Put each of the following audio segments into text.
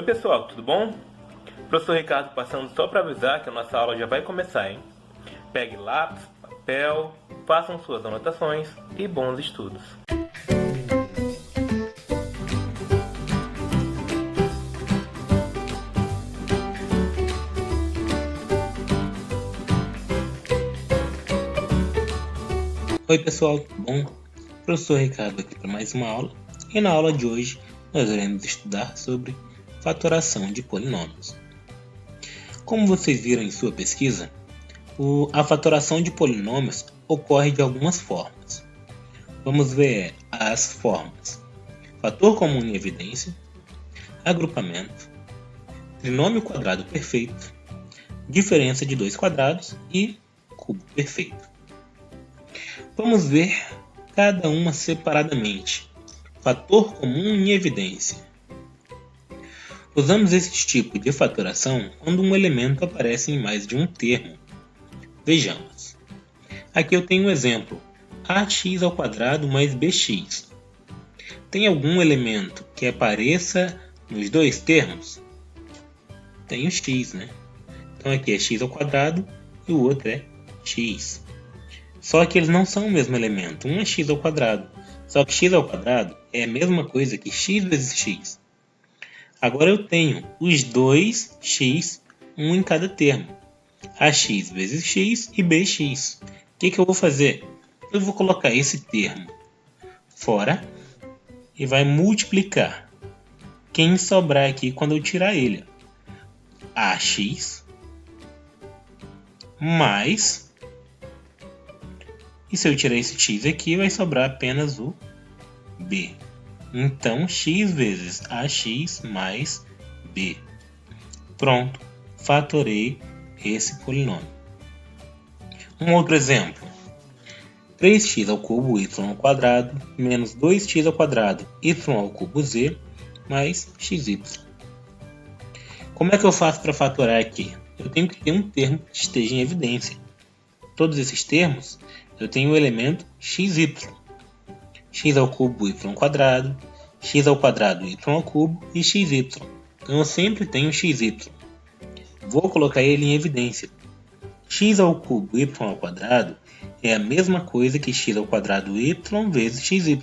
pessoal, tudo bom? Professor Ricardo passando só para avisar que a nossa aula já vai começar, hein? Pegue lápis, papel, façam suas anotações e bons estudos. Oi pessoal, tudo bom? Professor Ricardo aqui para mais uma aula, e na aula de hoje nós iremos estudar sobre fatoração de polinômios. Como vocês viram em sua pesquisa, a fatoração de polinômios ocorre de algumas formas. Vamos ver as formas: fator comum em evidência, agrupamento, trinômio quadrado perfeito, diferença de dois quadrados e cubo perfeito. Vamos ver cada uma separadamente. Fator comum em evidência. Usamos esse tipo de fatoração quando um elemento aparece em mais de um termo. Vejamos. Aqui eu tenho um exemplo. ax² mais bx. Tem algum elemento que apareça nos dois termos? Tem o x, né? Então aqui é x² e o outro é x. Só que eles não são o mesmo elemento. Um é x². Só que x² é a mesma coisa que x vezes x. Agora eu tenho os dois x, um em cada termo. ax vezes x e bx. O que eu vou fazer? Eu vou colocar esse termo fora e vai multiplicar. Quem sobrar aqui quando eu tirar ele? ax mais... E se eu tirar esse x aqui, vai sobrar apenas o b. Então, x vezes ax mais b. Pronto, fatorei esse polinômio. Um outro exemplo. 3x² y² menos 2x² y³ mais xy. Como é que eu faço para fatorar aqui? Eu tenho que ter um termo que esteja em evidência. Todos esses termos, eu tenho o elemento xy. x² y², x² y³ e xy. Então eu sempre tenho xy. Vou colocar ele em evidência. x³ y² é a mesma coisa que x² y vezes xy.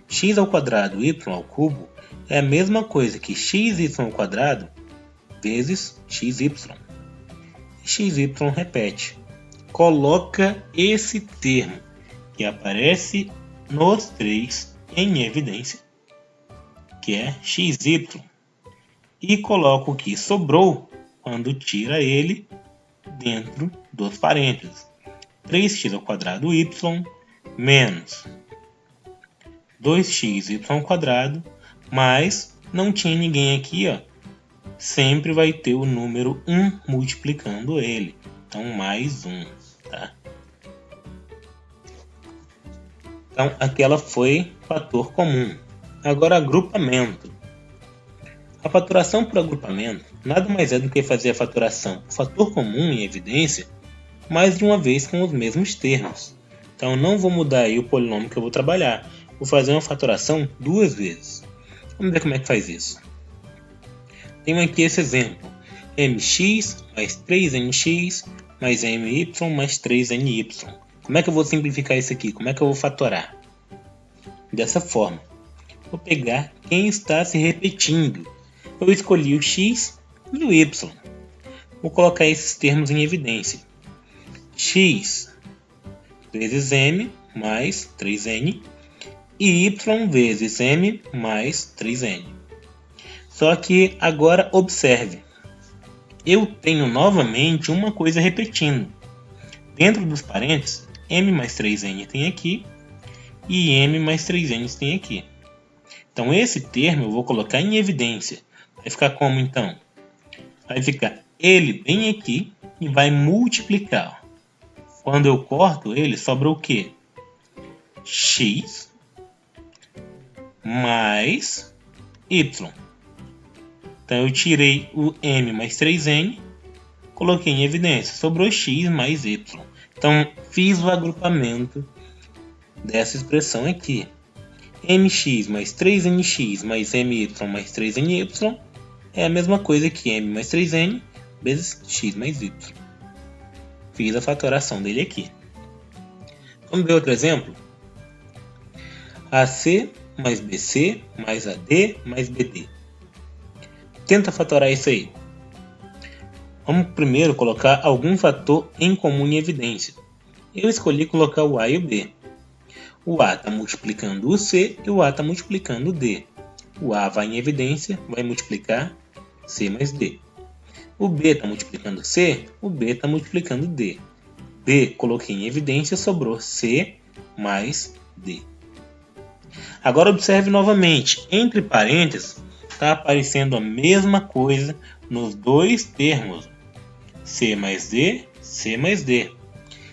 x² y³ é a mesma coisa que xy² vezes xy. E xy repete. Coloca esse termo que aparece nos três em evidência, que é xy, e coloca o que sobrou quando tira ele dentro dos parênteses. 3x² y menos 2x y², mas não tinha ninguém aqui, ó. Sempre vai ter o número 1 multiplicando ele. Então, mais 1, tá? Então, aquela foi fator comum. Agora, agrupamento. A fatoração por agrupamento nada mais é do que fazer a fatoração por fator comum em evidência mais de uma vez com os mesmos termos. Então, não vou mudar aí o polinômio que eu vou trabalhar. Vou fazer uma fatoração duas vezes. Vamos ver como é que faz isso. Tenho aqui esse exemplo. mx mais 3nx mais my mais 3ny. Como é que eu vou simplificar isso aqui? Como é que eu vou fatorar? Dessa forma. Vou pegar quem está se repetindo. Eu escolhi o x e o y. Vou colocar esses termos em evidência. X vezes m mais 3n e y vezes m mais 3n. Só que agora observe. Eu tenho novamente uma coisa repetindo. Dentro dos parênteses, m mais 3n tem aqui e m mais 3n tem aqui. Então esse termo eu vou colocar em evidência. Vai ficar como então? Vai ficar ele bem aqui e vai multiplicar. Quando eu corto ele, sobra o quê? X mais y. Então eu tirei o m mais 3n, coloquei em evidência, sobrou x mais y. Então fiz o agrupamento dessa expressão aqui. mx mais 3nx mais my mais 3ny é a mesma coisa que m mais 3n vezes x mais y. Fiz a fatoração dele aqui. Vamos ver outro exemplo? AC mais BC mais AD mais BD. Tenta fatorar isso aí. Vamos primeiro colocar algum fator em comum em evidência. Eu escolhi colocar o A e o B. O A está multiplicando o C e o A está multiplicando o D. O A vai em evidência, vai multiplicar C mais D. O B está multiplicando C, o B está multiplicando D. D coloquei em evidência, sobrou C mais D. Agora observe novamente, entre parênteses, está aparecendo a mesma coisa nos dois termos. C mais D, C mais D.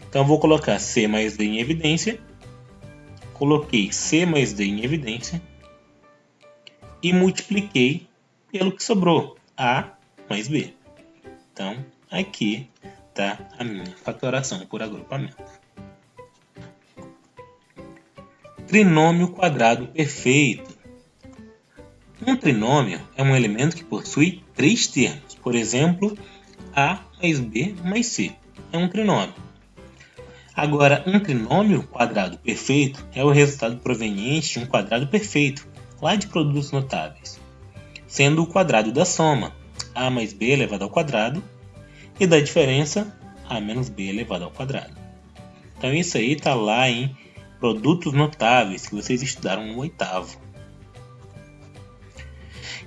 Então vou colocar C mais D em evidência. Coloquei C mais D em evidência. E multipliquei pelo que sobrou, A mais B. Então aqui está a minha fatoração por agrupamento. Trinômio quadrado perfeito. Um trinômio é um elemento que possui três termos. Por exemplo, A mais B mais C é um trinômio. Agora, um trinômio quadrado perfeito é o resultado proveniente de um quadrado perfeito, lá de produtos notáveis, sendo o quadrado da soma, A mais B elevado ao quadrado, e da diferença, A menos B elevado ao quadrado. Então isso aí está lá em produtos notáveis que vocês estudaram no oitavo.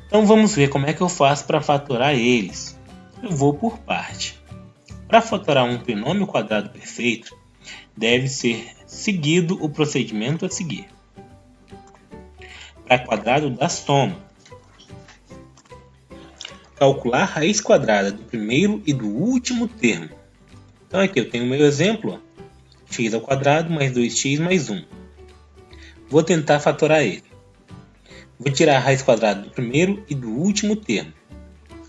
Então vamos ver como é que eu faço para fatorar eles. Eu vou por parte. Para fatorar um trinômio quadrado perfeito, deve ser seguido o procedimento a seguir. Para quadrado da soma, calcular a raiz quadrada do primeiro e do último termo. Então aqui eu tenho o meu exemplo, x ao quadrado mais 2x mais 1. Vou tentar fatorar ele. Vou tirar a raiz quadrada do primeiro e do último termo.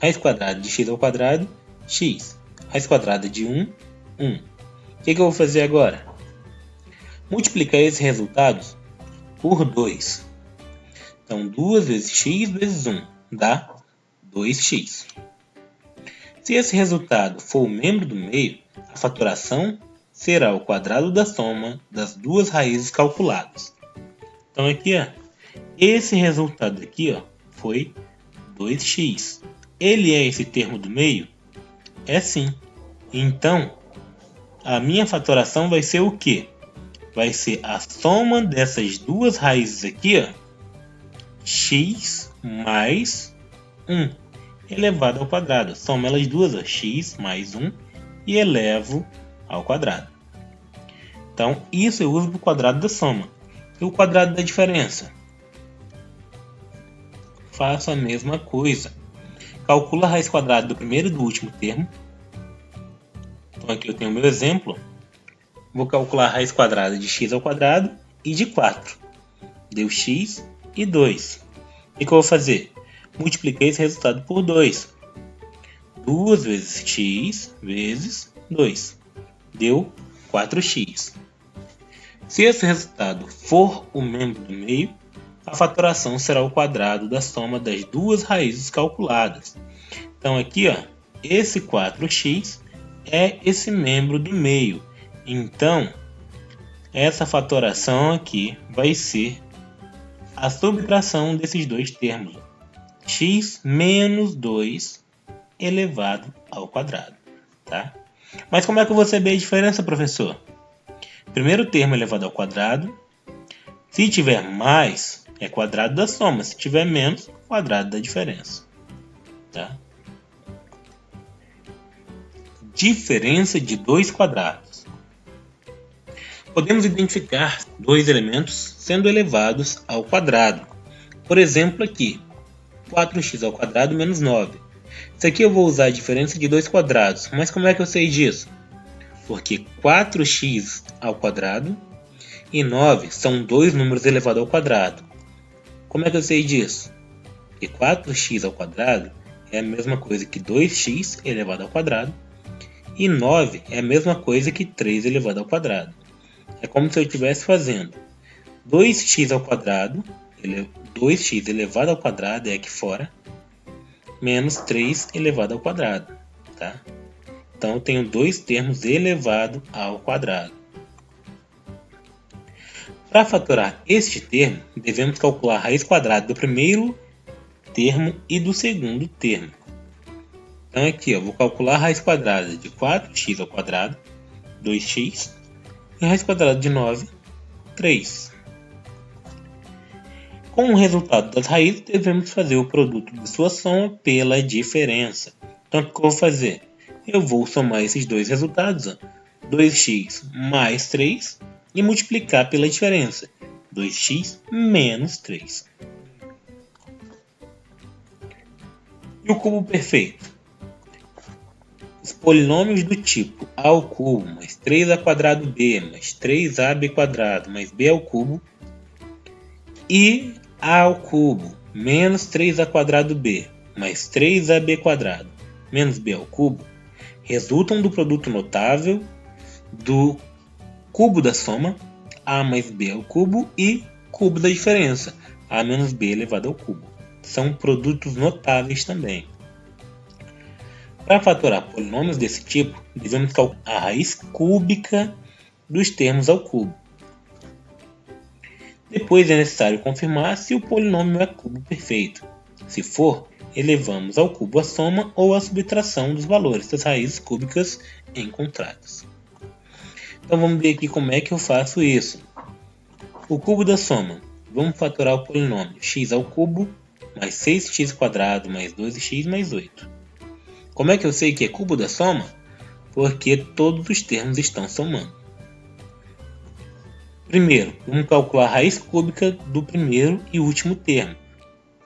Raiz quadrada de x ao quadrado, x. Raiz quadrada de 1, 1. O que eu vou fazer agora? Multiplicar esses resultados por 2. Então 2 vezes x vezes 1 dá 2x. Se esse resultado for o membro do meio, a fatoração será o quadrado da soma das duas raízes calculadas. Então aqui, ó, esse resultado aqui, ó, foi 2x. Ele é esse termo do meio? É sim. Então, a minha fatoração vai ser o quê? Vai ser a soma dessas duas raízes aqui, ó, x mais 1 elevado ao quadrado. Soma elas duas, ó, x mais 1 e elevo ao quadrado. Então, isso eu uso para o quadrado da soma. E o quadrado da diferença? Faço a mesma coisa. Calculo a raiz quadrada do primeiro e do último termo. Então, aqui eu tenho o meu exemplo. Vou calcular a raiz quadrada de x ao quadrado e de 4. Deu x e 2. O que eu vou fazer? Multipliquei esse resultado por 2. 2 vezes x vezes 2. Deu 4x. Se esse resultado for o membro do meio, a fatoração será o quadrado da soma das duas raízes calculadas. Então aqui, ó, esse 4x é esse membro do meio. Então, essa fatoração aqui vai ser a subtração desses dois termos. X menos 2 elevado ao quadrado. Tá? Mas como é que eu vou saber a diferença, professor? Primeiro termo elevado ao quadrado. Se tiver mais, é quadrado da soma. Se tiver menos, quadrado da diferença. Tá? Diferença de dois quadrados. Podemos identificar dois elementos sendo elevados ao quadrado. Por exemplo, aqui, 4x ao quadrado menos 9. Isso aqui eu vou usar a diferença de dois quadrados. Mas como é que eu sei disso? Porque 4x ao quadrado e 9 são dois números elevados ao quadrado. Como é que eu sei disso? Que 4x ao quadrado é a mesma coisa que 2x elevado ao quadrado e 9 é a mesma coisa que 3 elevado ao quadrado. É como se eu estivesse fazendo 2x ao quadrado, 2x elevado ao quadrado é aqui fora, menos 3 elevado ao quadrado, tá? Então eu tenho dois termos elevado ao quadrado. Para fatorar este termo, devemos calcular a raiz quadrada do primeiro termo e do segundo termo. Então aqui eu vou calcular a raiz quadrada de 4x ao quadrado, 2x, e a raiz quadrada de 9, 3. Com o resultado das raízes, devemos fazer o produto de sua soma pela diferença. Então o que eu vou fazer? Eu vou somar esses dois resultados, 2x mais 3, e multiplicar pela diferença, 2x menos 3. E o cubo perfeito? Os polinômios do tipo a ao cubo mais 3a quadrado b mais 3ab quadrado mais b ao cubo e a ao cubo menos 3a quadrado b mais 3ab quadrado menos b ao cubo resultam do produto notável do cubo da soma, a mais b ao cubo, e cubo da diferença, a menos b elevado ao cubo. São produtos notáveis também. Para fatorar polinômios desse tipo, devemos calcular a raiz cúbica dos termos ao cubo. Depois é necessário confirmar se o polinômio é cubo perfeito. Se for, elevamos ao cubo a soma ou a subtração dos valores das raízes cúbicas encontradas. Então vamos ver aqui como é que eu faço isso. O cubo da soma. Vamos fatorar o polinômio x ao cubo mais 6x quadrado mais 12x mais 8. Como é que eu sei que é cubo da soma? Porque todos os termos estão somando. Primeiro, vamos calcular a raiz cúbica do primeiro e último termo.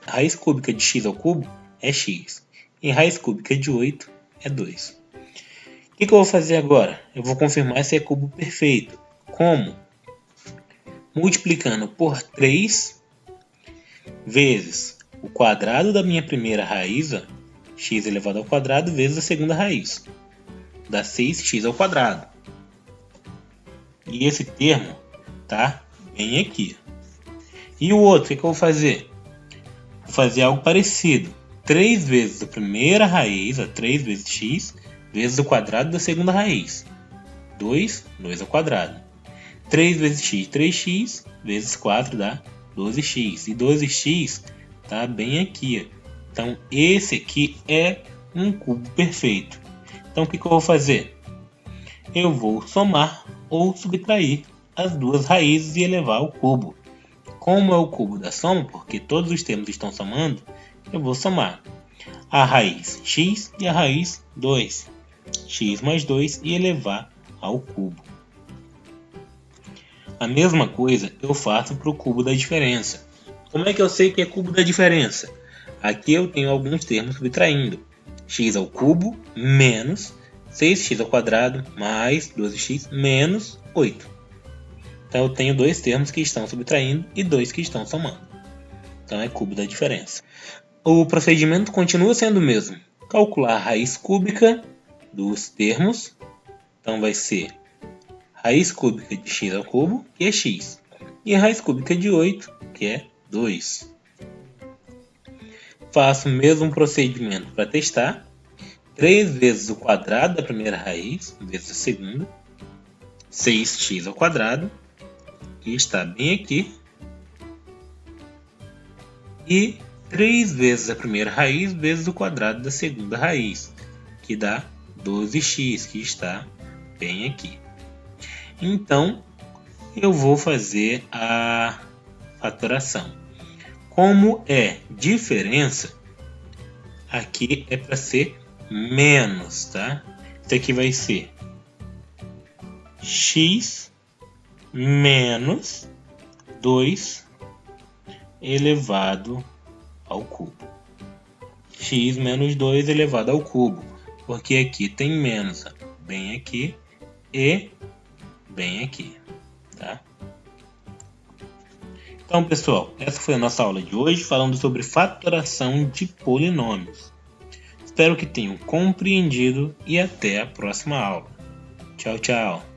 A raiz cúbica de x ao cubo é x. E a raiz cúbica de 8 é 2. O que eu vou fazer agora? Eu vou confirmar se é cubo perfeito. Como? Multiplicando por 3 vezes o quadrado da minha primeira raiz, x elevado ao quadrado, vezes a segunda raiz. Dá 6x ao quadrado. E esse termo está bem aqui. E o outro, o que eu vou fazer? Vou fazer algo parecido. 3 vezes a primeira raiz, 3 vezes x, vezes o quadrado da segunda raiz. 2 ao quadrado. 3 vezes x, 3x, vezes 4 dá 12x. E 12x está bem aqui. Então, esse aqui é um cubo perfeito. Então, o que eu vou fazer? Eu vou somar ou subtrair as duas raízes e elevar ao cubo. Como é o cubo da soma, porque todos os termos estão somando, eu vou somar a raiz x e a raiz 2. X mais 2 e elevar ao cubo. A mesma coisa eu faço para o cubo da diferença. Como é que eu sei que é cubo da diferença? Aqui eu tenho alguns termos subtraindo. X ao cubo menos 6x ao quadrado mais 12x menos 8. Então eu tenho dois termos que estão subtraindo e dois que estão somando. Então é cubo da diferença. O procedimento continua sendo o mesmo. Calcular a raiz cúbica dos termos. Então vai ser raiz cúbica de x ao cubo, que é x. E a raiz cúbica de 8, que é 2. Faço o mesmo procedimento para testar. 3 vezes o quadrado da primeira raiz, vezes a segunda. 6x ao quadrado, que está bem aqui. E 3 vezes a primeira raiz, vezes o quadrado da segunda raiz, que dá 12x, que está bem aqui. Então, eu vou fazer a fatoração. Como é diferença, aqui é para ser menos, tá? Isso aqui vai ser x menos 2 elevado ao cubo. X menos 2 elevado ao cubo. Porque aqui tem menos, bem aqui e bem aqui, tá? Então, pessoal, essa foi a nossa aula de hoje, falando sobre fatoração de polinômios. Espero que tenham compreendido e até a próxima aula. Tchau, tchau!